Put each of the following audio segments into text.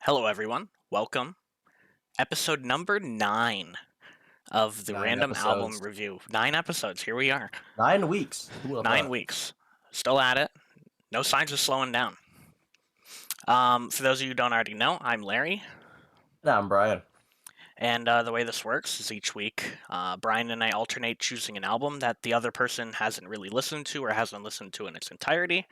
Hello, everyone. Welcome. Episode number 9 of the Nine Random Album episodes, Review. 9 episodes. Here we are. 9 weeks. Who would have 9 weeks. Still at it. No signs of slowing down. For those of you who don't already know, I'm Larry. thought? I'm Brian. And the way this works is each week, Brian and I alternate choosing an album that the other person hasn't really listened to or hasn't listened to in its entirety.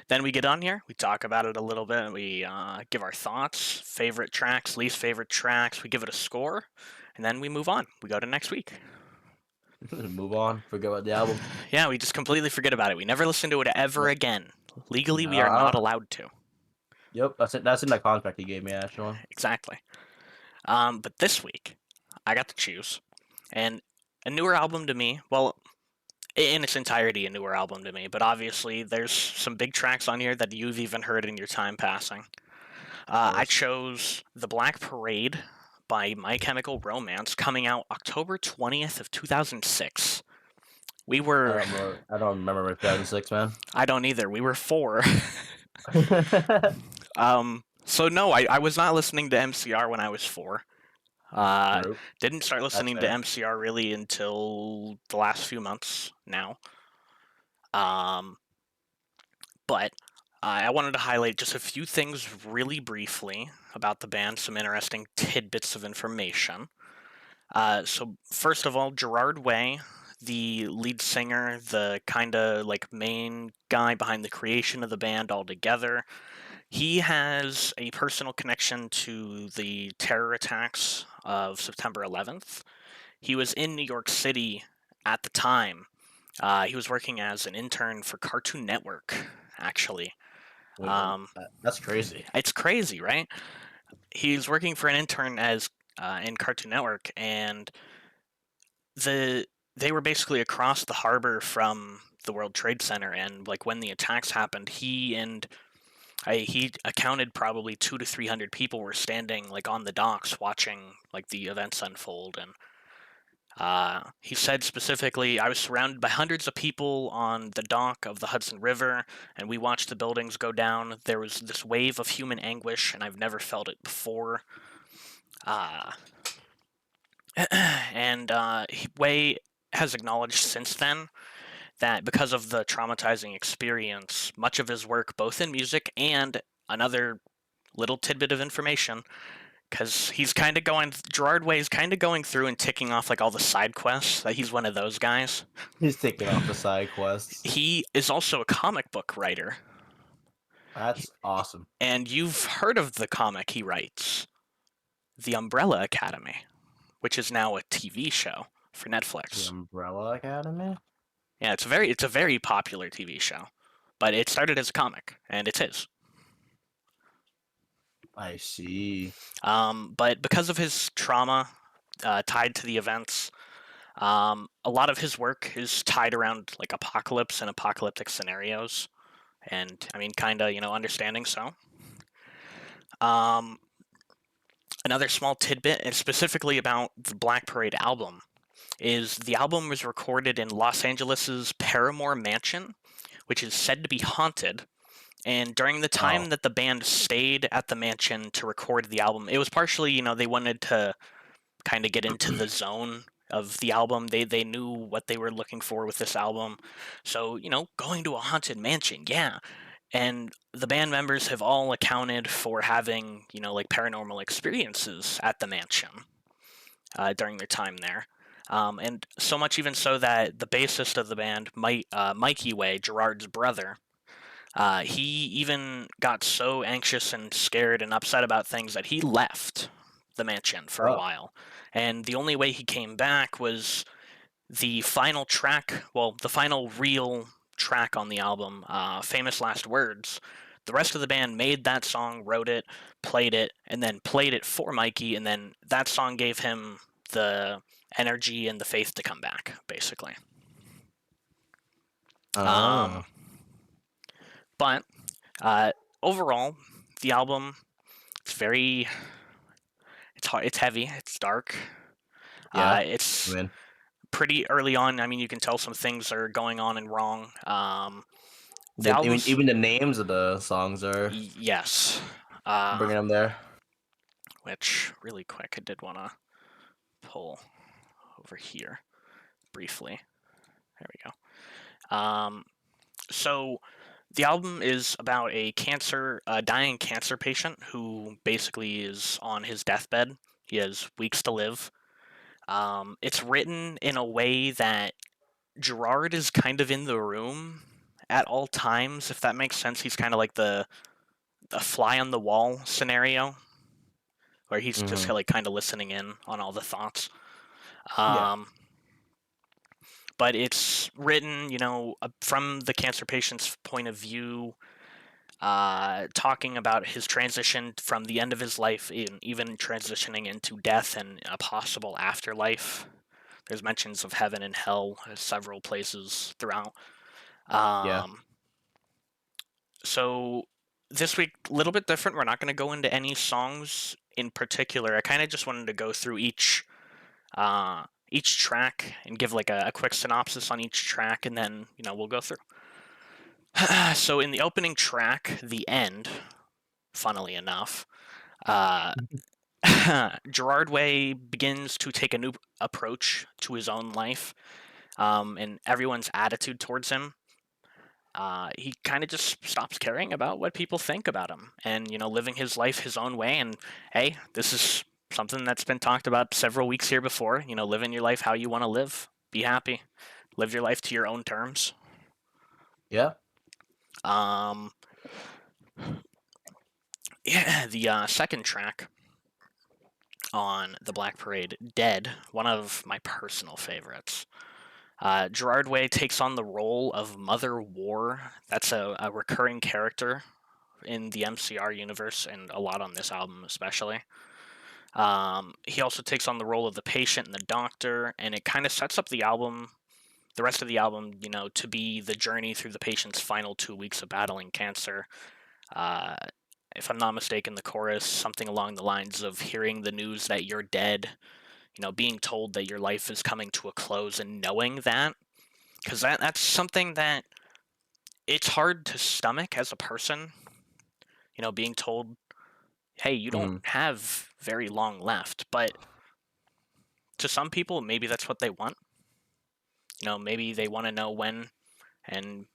Then we get on here, we talk about it a little bit, and we give our thoughts, favorite tracks, least favorite tracks, we give it a score, and then we move on. We go to next week. Move on. Forget about the album. Yeah, we just completely forget about it. We never listen to it ever Yep. again. Legally, we are I not don't. allowed to. Yep. That's it. That's in the contract he gave me, actually. Exactly. But this week, I got to choose, and a newer album to me, well, in its entirety, a newer album to me, but obviously there's some big tracks on here that you've even heard in your time passing. Of I course. chose The Black Parade by My Chemical Romance, coming out October 20th of 2006. We were, I don't remember 2006, man. I don't either, we were 4. So no, I was not listening to MCR when I was 4. Uh, True. didn't start That's listening to fair. MCR really until the last few months now. Um, but I wanted to highlight just a few things really briefly about the band, some interesting tidbits of information. So first of all, Gerard Way, the lead singer, the kind of like main guy behind the creation of the band altogether, he has a personal connection to the terror attacks of September 11th. He was in New York City at the time. He was working as an intern for Cartoon Network, actually. Wait, Um, that's crazy. it's crazy, right? He's working for an intern as in Cartoon Network, and they were basically across the harbor from the World Trade Center, and like when the attacks happened, he accounted probably 200 to 300 people were standing like on the docks watching like the events unfold, and he said specifically, I was surrounded by hundreds of people on the dock of the Hudson River, and we watched the buildings go down. There was this wave of human anguish, and I've never felt it before. Uh, and Way has acknowledged since then that because of the traumatizing experience, much of his work, both in music and another little tidbit of information, because Gerard Way is kind of going through and ticking off like all the side quests, that he's one of those guys. He's taking off the side quests. He is also a comic book writer, That's awesome. and you've heard of the comic he writes, The Umbrella Academy, which is now a TV show for The Netflix. Umbrella Academy. Yeah, it's a very popular TV show, but it started as a comic, and it's his. I see. But because of his trauma tied to the events, a lot of his work is tied around like apocalypse and apocalyptic scenarios, and I mean, kind of, understanding so. Um, Another small tidbit, and specifically about the Black Parade album, is the album was recorded in Los Angeles's Paramore Mansion, which is said to be haunted. And during the time Oh. that the band stayed at the mansion to record the album, it was partially, they wanted to kind of get into the zone of the album. They knew what they were looking for with this album. So, going to a haunted mansion, yeah. And the band members have all accounted for having, like paranormal experiences at the mansion during their time there. And so much even so that the bassist of the band, Mikey Way, Gerard's brother, he even got so anxious and scared and upset about things that he left the mansion for a Oh. while. And the only way he came back was the final track, well, the final real track on the album, Famous Last Words. The rest of the band made that song, wrote it, and then played it for Mikey, and then that song gave him the energy and the faith to come back, basically. Um, Oh. but uh, Overall, the album, it's very, it's hard, it's heavy, it's dark. Yeah. I It's mean, pretty early on. I mean, you can tell some things are going on and wrong. The even album's even the names of the songs are yes. Uh, bringing them there. which really quick I did want to pull over here briefly. There we go. So the album is about a dying cancer patient who basically is on his deathbed. He has weeks to live. It's written in a way that Gerard is kind of in the room at all times, if that makes sense. He's kind of like the fly on the wall scenario, where he's just Mm-hmm. like kind of listening in on all the thoughts. Yeah. Um, but it's written, from the cancer patient's point of view, talking about his transition from the end of his life, even transitioning into death and a possible afterlife. There's mentions of heaven and hell several places throughout. Yeah. Um, so this week, a little bit different. We're not going to go into any songs in particular. I kind of just wanted to go through each track and give like a quick synopsis on each track, and then we'll go through. So in the opening track, The End, funnily enough, uh, Gerard Way begins to take a new approach to his own life, and everyone's attitude towards him. He kind of just stops caring about what people think about him, and living his life his own way. And hey, this is something that's been talked about several weeks here before. Living your life how you want to live. Be happy. Live your life to your own terms. Yeah. Um, yeah, the second track on the Black Parade, Dead, one of my personal favorites. Gerard Way takes on the role of Mother War. That's a recurring character in the MCR universe and a lot on this album, especially. He also takes on the role of the patient and the doctor, and it kind of sets up the rest of the album, to be the journey through the patient's final 2 weeks of battling cancer. Uh, if I'm not mistaken, the chorus, something along the lines of hearing the news that you're dead, being told that your life is coming to a close and knowing that, because that's something that it's hard to stomach as a person, being told, hey, you don't Mm-hmm. have very long left. But to some people, maybe that's what they want. Maybe they want to know when, and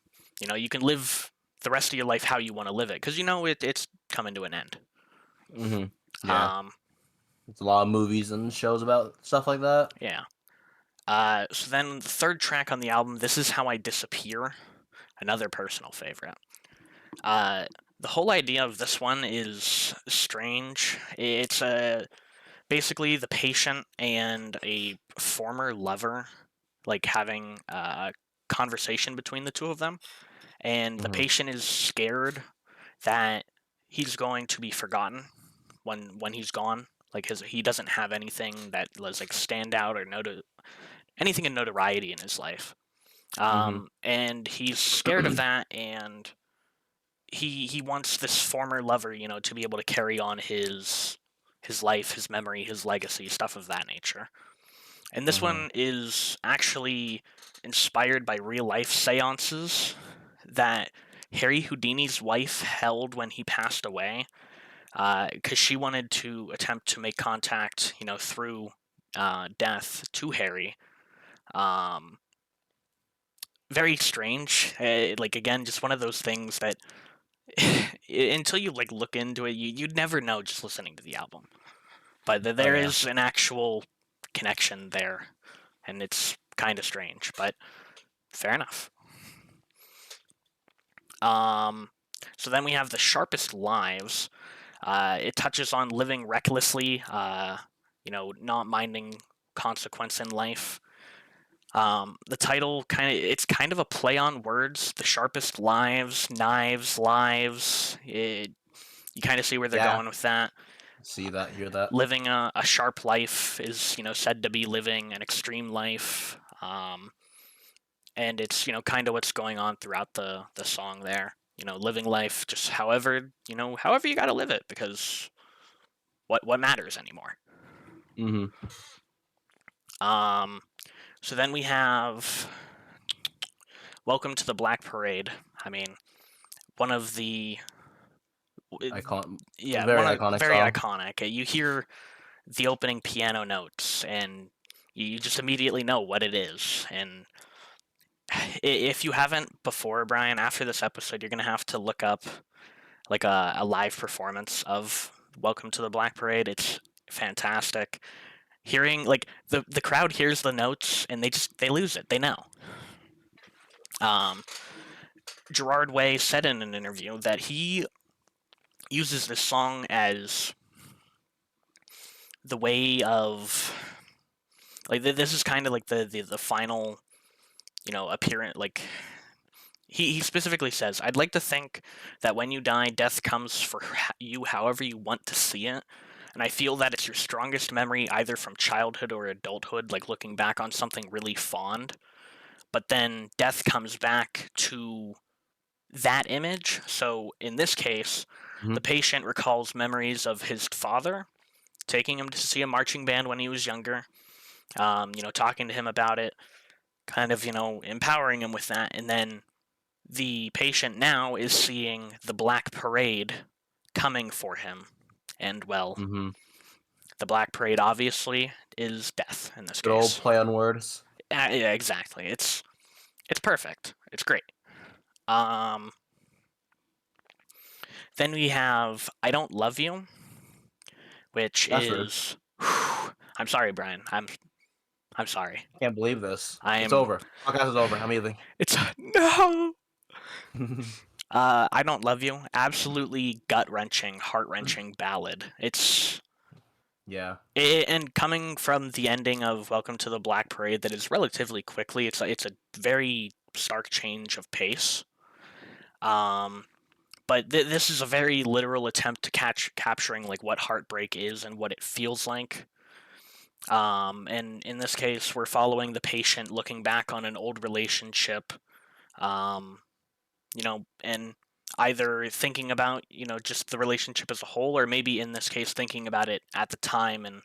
you can live the rest of your life how you want to live it, because it's coming to an end. Mm-hmm. Yeah. Um, It's a lot of movies and shows about stuff like that. yeah. So then the third track on the album, This Is How I Disappear, another personal favorite. Uh, the whole idea of this one is strange. It's basically the patient and a former lover, like having a conversation between the two of them, and the Mm-hmm. patient is scared that he's going to be forgotten when he's gone. Like he doesn't have anything that was like stand out or anything in notoriety in his life. Mm-hmm. And he's scared of that, and he wants this former lover, to be able to carry on his life, his memory, his legacy, stuff of that nature. And this Mm-hmm. one is actually inspired by real life seances that Harry Houdini's wife held when he passed away, because she wanted to attempt to make contact, through death to Harry. Um, Very strange. Like again, just one of those things that until you like look into it, you'd never know just listening to the album. But Oh there yeah. is an actual connection there, and it's kind of strange, but fair enough. Um, so then we have The Sharpest Lives. It touches on living recklessly, not minding consequence in life. The title it's kind of a play on words. The sharpest lives, knives, lives. You kind of see where they're Yeah. going with that. See that, hear that. Living a sharp life is, said to be living an extreme life. And it's, kind of what's going on throughout the song there. Living life just however you got to live it, because what matters anymore. Mm-hmm. Um, so then we have Welcome to the Black Parade. I mean, one of the w- Icon, yeah, very one of iconic very song. iconic. You hear the opening piano notes, and you just immediately know what it is. And if you haven't before, Brian, after this episode, you're gonna have to look up like a live performance of Welcome to the Black Parade. It's fantastic. Hearing like the crowd hears the notes and they lose it. They know. Um, Gerard Way said in an interview that he uses this song as the way of like this is kind of like the final appearance. Like he specifically says, I'd like to think that when you die, death comes for you however you want to see it. And I feel that it's your strongest memory either from childhood or adulthood, like looking back on something really fond. But then death comes back to that image. So in this case, the Mhm. patient recalls memories of his father taking him to see a marching band when he was younger, talking to him about it, kind of, empowering him with that. And then the patient now is seeing the Black Parade coming for him. And, well, Mhm. the Black Parade obviously is death in this Good old case. play on words. Yeah, exactly. It's perfect. It's great. Um, then we have I Don't Love You, which That's rude. is I'm sorry, Brian. I'm sorry. Can't believe this. It's I'm over. Podcast is over. I'm leaving. it's no. I Don't Love You. Absolutely gut wrenching, heart wrenching ballad. Yeah. And coming from the ending of Welcome to the Black Parade, that is relatively quickly. It's a very stark change of pace. Um, but this is a very literal attempt to capturing like what heartbreak is and what it feels like. And in this case, we're following the patient looking back on an old relationship, um, and either thinking about, just the relationship as a whole, or maybe in this case, thinking about it at the time and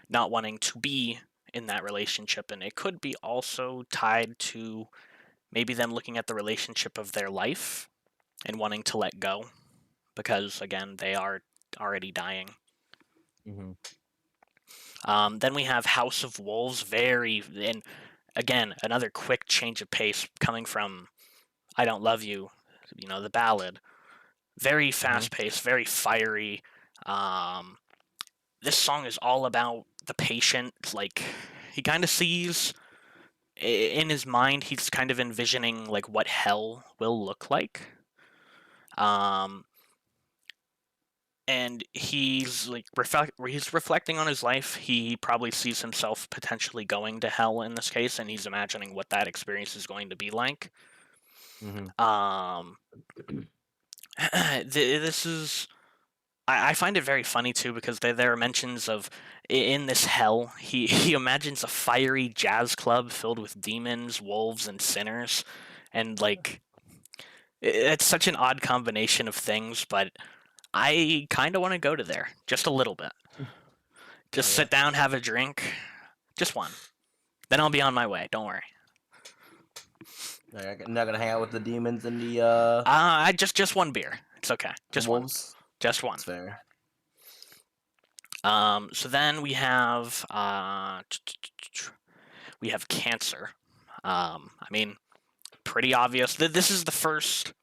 not wanting to be in that relationship. And it could be also tied to maybe them looking at the relationship of their life and wanting to let go because, again, they are already dying. Hmm. Then we have House of Wolves, and again, another quick change of pace coming from I Don't Love You, the ballad. Very Hmm. fast paced, very fiery. Um, this song is all about the patient. Like, he kind of sees in his mind, he's kind of envisioning like what hell will look like. Um, and he's like he's reflecting on his life. He probably sees himself potentially going to hell in this case, and he's imagining what that experience is going to be like. Hmm. Um, this is I find it very funny too because there are mentions of in this hell he imagines a fiery jazz club filled with demons, wolves, and sinners, and like it's such an odd combination of things, but I kind of want to go to there just a little bit. Oh Just yeah. sit down, have a drink, just one. Then I'll be on my way. Don't worry. I'm not gonna hang out with the demons and I just one beer. It's okay. the Just one. wolves. Just one. That's fair. So then we have Cancer. I mean, pretty obvious. This is the first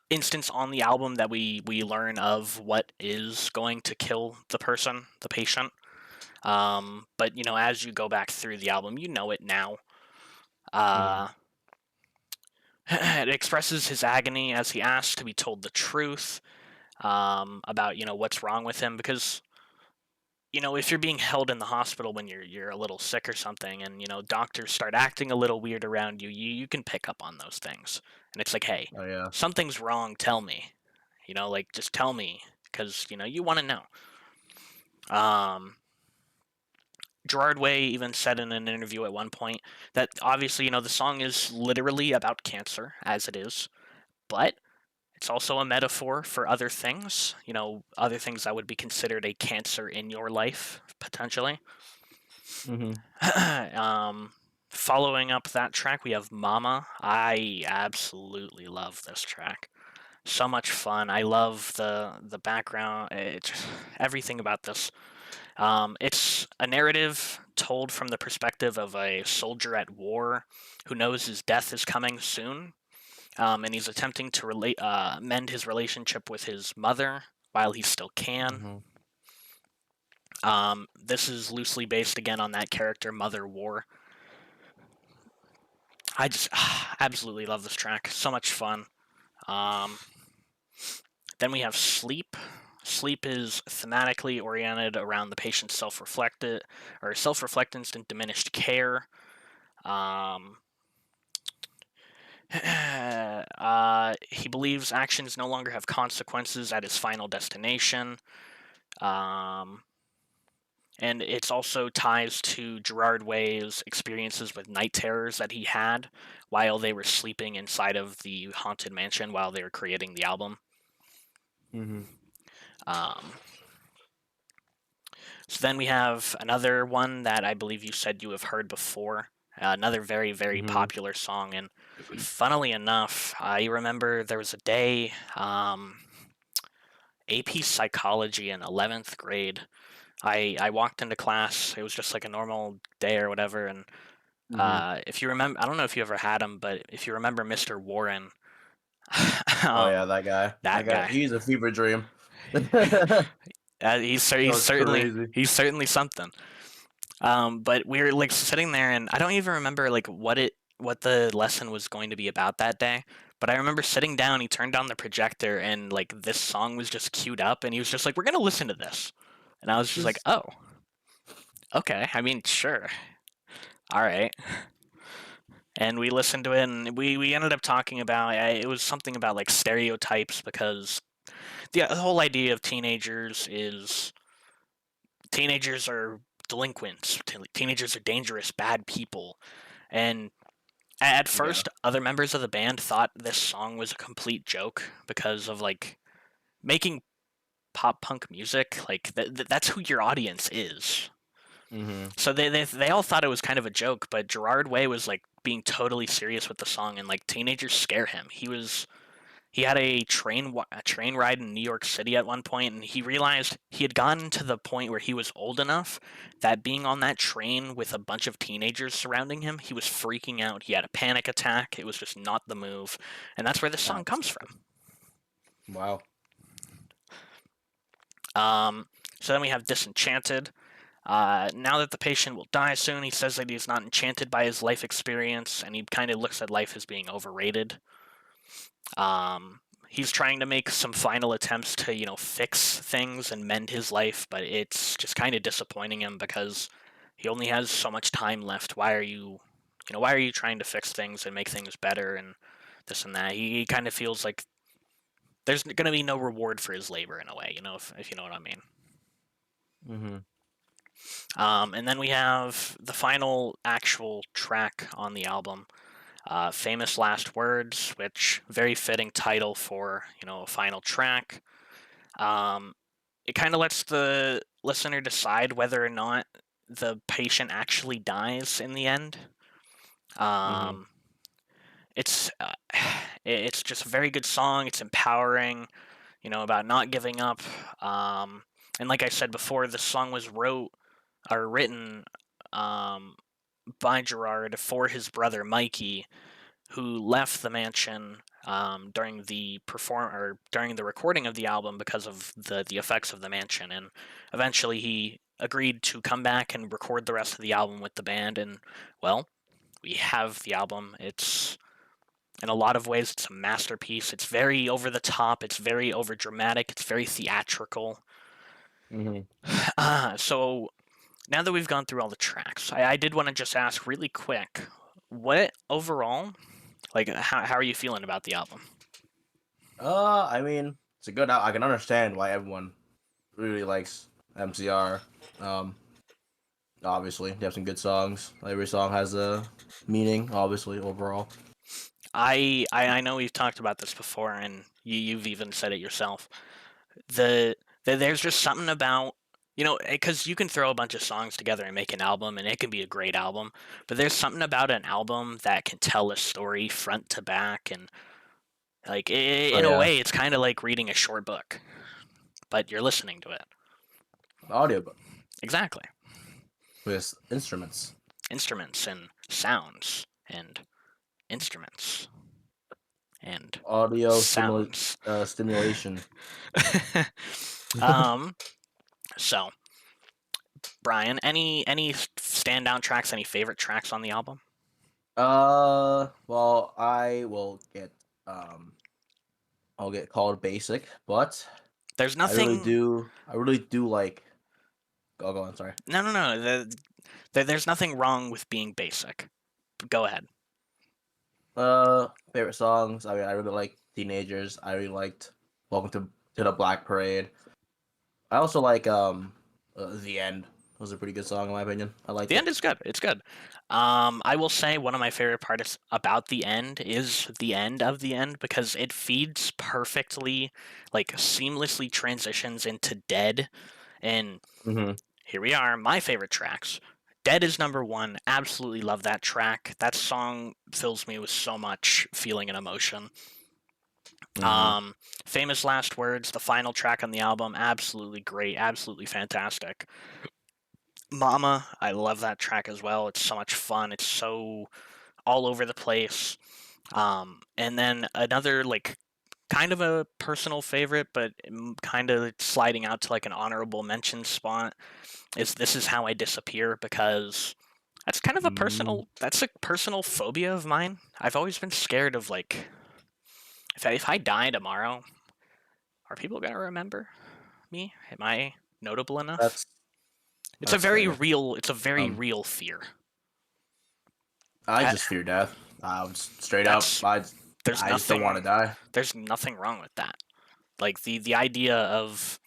instance on the album that we learn of what is going to kill the person, the patient. But as you go back through the album, you know it now. Hmm. Uh, it expresses his agony as he asks to be told the truth about what's wrong with him because if you're being held in the hospital when you're a little sick or something and doctors start acting a little weird around you can pick up on those things, and it's like, hey, Oh yeah. something's wrong, tell me, like just tell me because you want to know. um Gerard Way even said in an interview at one point that obviously the song is literally about cancer as it is, but it's also a metaphor for other things, other things that would be considered a cancer in your life potentially. Hmm. um, Following up that track, we have Mama. I absolutely love this track. So much fun. I love the background. Everything about this. It's a narrative told from the perspective of a soldier at war who knows his death is coming soon, and he's attempting to mend his relationship with his mother while he still can. Hmm. This is loosely based again on that character, Mother War. I just absolutely love this track. So much fun. Um, then we have Sleep. Sleep is thematically oriented around the patient's self-reflectance and diminished care. Um, he believes actions no longer have consequences at his final destination. Um, and it's also ties to Gerard Way's experiences with night terrors that he had while they were sleeping inside of the haunted mansion while they were creating the album. Hmm. Um, so then we have another one that I believe you said you have heard before. Another very, very Hmm. popular song. And funnily enough, I remember there was a day, AP Psychology in 11th grade. I walked into class. It was just like a normal day or whatever. And Hmm. if you remember, I don't know if you ever had him, but if you remember Mr. Warren, Oh um, yeah, that guy. That that guy. guy. He's a fever dream. That He's was certainly crazy. something. But we were like sitting there, and I don't even remember like what the lesson was going to be about that day. But I remember sitting down. He turned on the projector, and like this song was just queued up, and he was just like, "We're gonna listen to this," and I was just like, Just "Oh, okay. I mean, sure, all right." And we listened to it, and we ended up talking about it was something about like stereotypes because the whole idea of teenagers is teenagers are delinquents, teenagers are dangerous, bad people, and at yeah. first, other members of the band thought this song was a complete joke because of like making pop punk music. Like that's who your audience is. Hmm. So they all thought it was kind of a joke, but Gerard Way was like being totally serious with the song, and like teenagers scare him. He had a train ride in New York City at one point, and he realized he had gotten to the point where he was old enough that being on that train with a bunch of teenagers surrounding him, he was freaking out. He had a panic attack. It was just not the move, and that's where this song That's comes from. wow. Um, so then we have Disenchanted. Now that the patient will die soon, he says that he's not enchanted by his life experience, and he kind of looks at life as being overrated. He's trying to make some final attempts to, fix things and mend his life, but it's just kind of disappointing him because he only has so much time left. Why are you trying to fix things and make things better and this and that? He kind of feels like there's going to be no reward for his labor in a way, if you know what I mean. Hmm. And then we have the final actual track on the album, Famous Last Words, which very fitting title for a final track. Um, it kind of lets the listener decide whether or not the patient actually dies in the end. Hmm. Um, it's it's just a very good song. It's empowering, about not giving up. Um, and like I said before, the song was written um, by Gerard for his brother Mikey, who left the mansion during the recording of the album because of the effects of the mansion, and eventually he agreed to come back and record the rest of the album with the band. And well, we have the album. It's in a lot of ways it's a masterpiece. It's very over the top. It's very over dramatic. It's very theatrical. Hmm. So now that we've gone through all the tracks, I did want to just ask really quick, what overall, like, how are you feeling about the album? I mean, it's a good. I can understand why everyone really likes MCR. Um, Obviously, they have some good songs. Every song has a meaning. Obviously, overall. I know we've talked about this before, and you've even said it yourself. There's just something about because you can throw a bunch of songs together and make an album, and it can be a great album. But there's something about an album that can tell a story front to back, and Like Oh in a yeah, way, it's kind of like reading a short book, but you're listening to it. audiobook Exactly. with instruments, Instruments and sounds and instruments and audio sounds. stimulation. um. So, Brian, any standout tracks? Any favorite tracks on the album? Well, um, I'll get called basic, but There's nothing. I really do like. Oh, go on. Sorry. No, no, no. There's nothing wrong with being basic. Go ahead. Favorite songs. I mean, I really like Teenagers. I really liked Welcome to the Black Parade. I also like The End. It was a pretty good song in my opinion. I liked The it. end is good. It's good. I will say one of my favorite parts about the end is the end of the end because it feeds perfectly, like seamlessly transitions into Dead, and Mm-hmm. here we are. My favorite tracks. Dead is number one. Absolutely love that track. That song fills me with so much feeling and emotion. Mm-hmm. Um, Famous Last Words, the final track on the album, absolutely great, absolutely fantastic. Mama, I love that track as well. It's so much fun. It's so all over the place. And then another like kind of a personal favorite, but kind of sliding out to like an honorable mention spot is "This Is How I Disappear" because that's kind of a Mm-hmm. personal phobia of mine. I've always been scared of like if I die tomorrow, are people gonna remember me? Am I notable enough? That's that's fair. It's a very Um, real fear. I I, just fear death. I would straight up. that's there's I just don't want nothing to die. there's nothing wrong with that. Like the idea of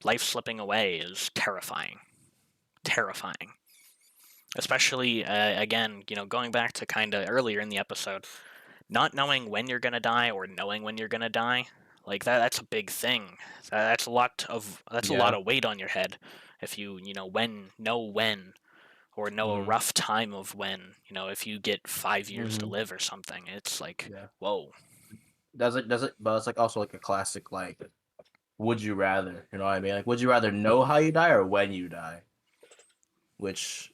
life slipping away is terrifying. Terrifying. Especially again, going back to kind of earlier in the episode, not knowing when you're going to die or knowing when you're going to die. Like that's a big thing. That's a lot Yeah. of weight on your head if when or know a Mm-hmm. rough time of when, if you get 5 years to Mm-hmm. live or something. It's like, Yeah. whoa. Does it? But it's like also like a classic like. Would you rather? You know what I mean? Like, would you rather know how you die or when you die? Which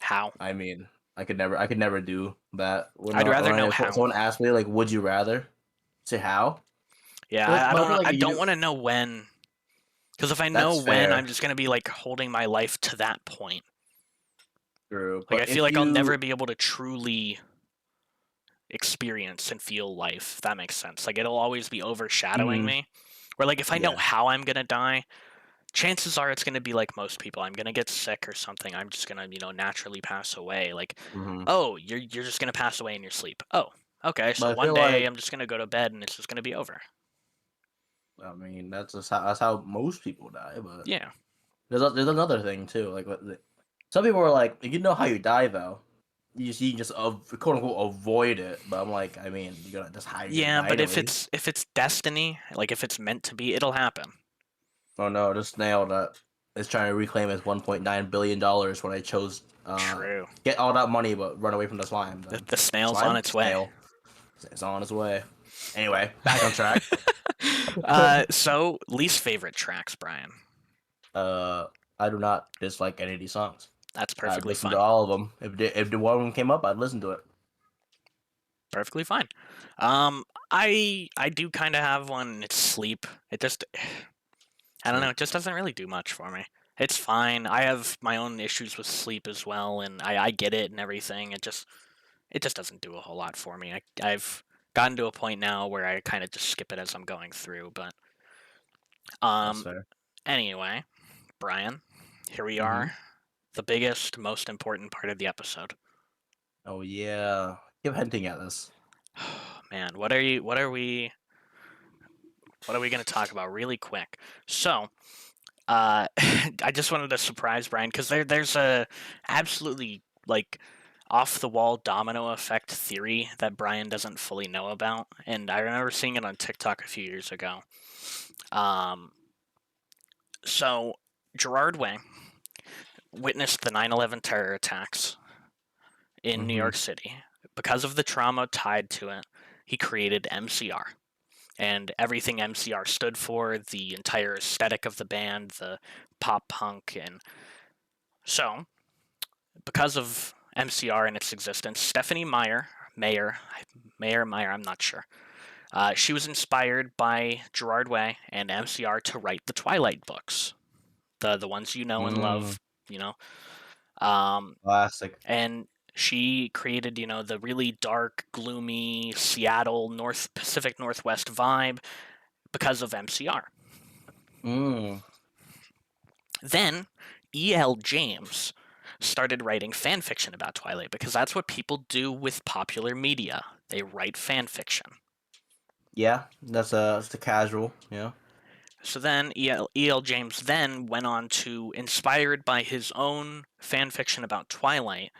How? I mean, I could never do that. I'd rather know If how. someone asks me like, would you rather? Say how? Yeah, Like, but I feel like I you don't do. want to know when, because if I know That's when, I'm fair, just going to be like holding my life to that point. true. Like I But feel if like I'll never you, be able to truly experience and feel life, if that makes sense. Like it'll always be overshadowing mm, me. Where like if I know yeah, how I'm gonna die, chances are it's gonna be like most people. I'm gonna get sick or something. I'm just gonna, naturally pass away. Like, hmm oh, you're just gonna pass away in your sleep. Oh, okay, so but I one feel day like, I'm just gonna go to bed and it's just gonna be over. I mean, that's how most people die. But Yeah. there's another thing too. Like, some people are like, you know how you die though. You just quote unquote avoid it. But I'm like, I mean, that's how you're gonna Yeah, die but if anyways. it's destiny, like if it's meant to be, it'll happen. Oh no, this snail that is trying to reclaim his $1.9 billion when I chose True. get all that money but run away from the slime. The, Then the snail's on its way. snail is on his way. Anyway, back on track. So least favorite tracks, Brian. uh, I do not dislike any of these songs. That's I'd perfectly listen to fine. all of them. If the one came up, I'd listen to it. Perfectly fine. I do kind of have one. It's sleep. It just I don't know. Sleep. It just doesn't really do much for me. It's fine. I have my own issues with sleep as well, and I get it and everything. It just doesn't do a whole lot for me. I've gotten to a point now where I kind of just skip it as I'm going through. But That's um, fair. anyway, Brian, here we Mm-hmm. are. The biggest, most important part of the episode. Oh yeah, keep hinting at this. Man, what are we going to talk about really quick? So, I just wanted to surprise Brian because there's a absolutely like off the wall domino effect theory that Brian doesn't fully know about, and I remember seeing it on TikTok a few years ago. Um, so Gerard Way witnessed the 9/11 terror attacks in New Mm-hmm. York City. Because of the trauma tied to it, he created MCR. and everything MCR stood for, the entire aesthetic of the band, the pop punk. And so, because of MCR and its existence, Stephanie Meyer, I'm not sure. She was inspired by Gerard Way and MCR to write the Twilight books, the ones you know and Mm, love, you know. Um, classic. and she created, the really dark, gloomy Seattle North Pacific Northwest vibe because of MCR. Mm, Then E.L. James started writing fan fiction about Twilight because that's what people do with popular media. They write fan fiction. yeah, that's the casual. Yeah. So then E.L. James then went on to, inspired by his own fan fiction about Twilight,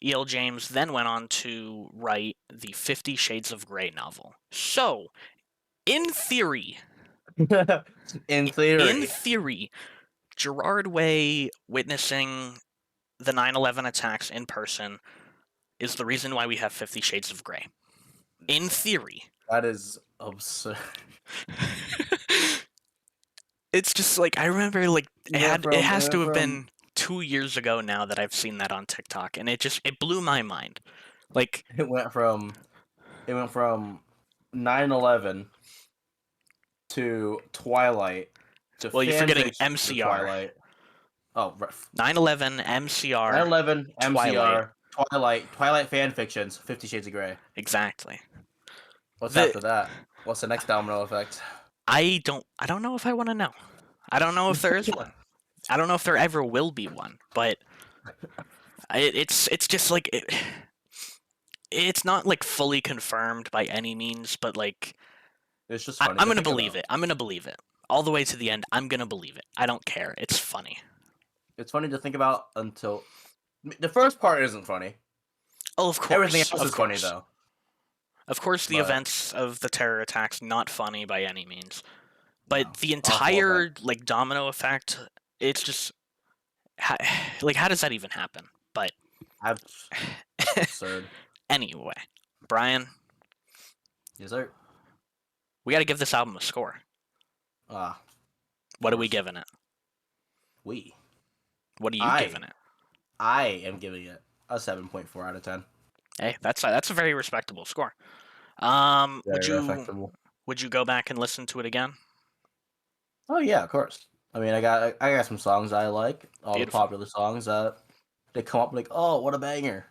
E.L. James then went on to write the 50 Shades of Grey novel. So, in theory, In in theory. theory, Gerard Way witnessing the 9/11 attacks in person is the reason why we have 50 Shades of Grey. In theory. That is absurd. It's just like, I remember, like, it It has went to have from been 2 years ago now that I've seen that on TikTok, and it blew my mind. Like, it went from it went from 9/11 to Twilight to well, you're fan forgetting fiction to MCR. Twilight. Oh, right. 9/11, MCR, 9/11, Twilight. MCR, Twilight fan fictions, 50 Shades of Grey. Exactly. What's The after that? What's the next domino effect? I don't know if I want to know. I don't know if there is one. I don't know if there ever will be one, but it's just like it's not like fully confirmed by any means, but like It's just I, funny I'm to gonna think believe about. it. I'm gonna believe it all the way to the end. I'm gonna believe it. I don't care. It's funny. It's funny to think about until the first part isn't funny. Oh, of Everything course, else of is funny course, though. of course. The But events of the terror attacks not funny by any means, but no, the awful effect. entire like domino effect. It's just like, how does that even happen? But Absurd. anyway, Brian, Yes, sir. we got to give this album a score. Ah, of What are we course. giving it? We. What are you I. giving it? I am giving it a 7.4 out of 10. Hey, that's a very respectable score. Would Very you effective. go back and listen to it again? Oh yeah, of course. I mean, I got some songs I like. All the Beautiful. popular songs that they come up like, oh, what a banger,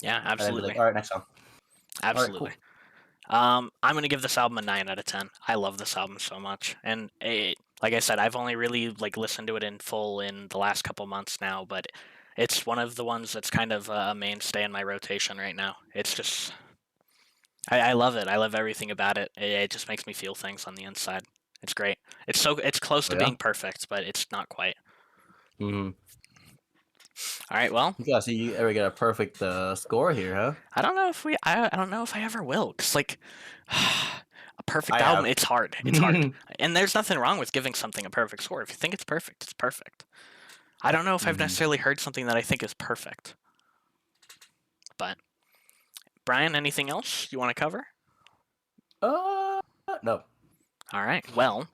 Yeah, and then be like, absolutely, all right, next song. All right, absolutely. cool. I'm gonna give this album a 9 out of 10. I love this album so much, and like I said, I've only really like listened to it in full in the last couple months now, but it's one of the ones that's kind of a mainstay in my rotation right now. It's just, I love it. I love everything about it. It just makes me feel things on the inside. It's great. It's close Oh to yeah. being perfect, but it's not quite. Mm-hmm. All right, well, Yeah. So you ever get a perfect score here, huh? I don't know if I don't know if I ever will, cause like a perfect I album, have. it's hard. It's hard, and there's nothing wrong with giving something a perfect score. If you think it's perfect, it's perfect. I don't know if I've Mm-hmm. necessarily heard something that I think is perfect, but Brian, anything else you want to cover? Uh, no. All right. Well,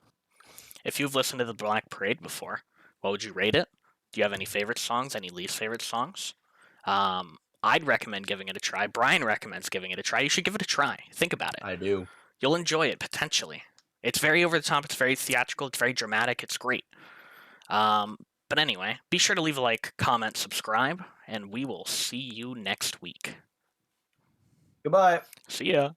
if you've listened to the Black Parade before, what would you rate it? Do you have any favorite songs? Any least favorite songs? I'd recommend giving it a try. Brian recommends giving it a try. You should give it a try. Think about it. I do. You'll enjoy it potentially. It's very over the top. It's very theatrical. It's very dramatic. It's great. But anyway, be sure to leave a like, comment, subscribe, and we will see you next week. Goodbye. See ya.